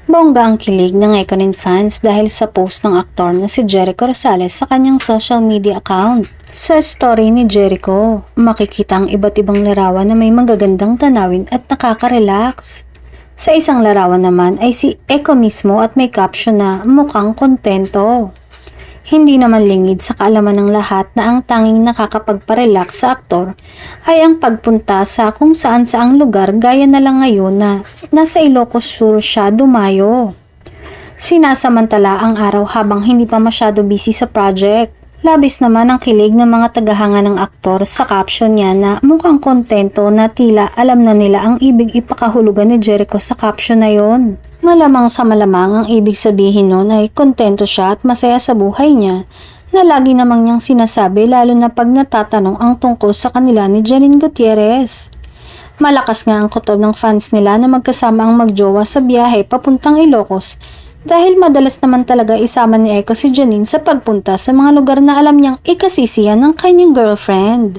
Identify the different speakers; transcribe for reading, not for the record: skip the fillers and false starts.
Speaker 1: Bongga ang kilig ng Ekonin fans dahil sa post ng aktor na si Jericho Rosales sa kanyang social media account. Sa story ni Jericho, makikita ang iba't ibang larawan na may magagandang tanawin at nakaka-relax. Sa isang larawan naman ay si Eko mismo at may caption na mukhang kontento. Hindi naman lingid sa kaalaman ng lahat na ang tanging nakakapagparelax sa aktor ay ang pagpunta sa kung saan saang lugar gaya na lang ngayon na nasa Ilocos Sur siya dumayo. Sinasamantala ang araw habang hindi pa masyado busy sa project. Labis naman ang kilig ng mga tagahanga ng aktor sa caption niya na mukhang kontento na tila alam na nila ang ibig ipakahulugan ni Jericho sa caption na yon. Malamang sa malamang ang ibig sabihin nun ay kontento siya at masaya sa buhay niya na lagi namang niyang sinasabi lalo na pag natatanong ang tungkol sa kanila ni Janine Gutierrez. Malakas nga ang kutob ng fans nila na magkasama ang magjowa sa biyahe papuntang Ilocos dahil madalas naman talaga isama ni Eko si Janine sa pagpunta sa mga lugar na alam niyang ikasisiyan ng kanyang girlfriend.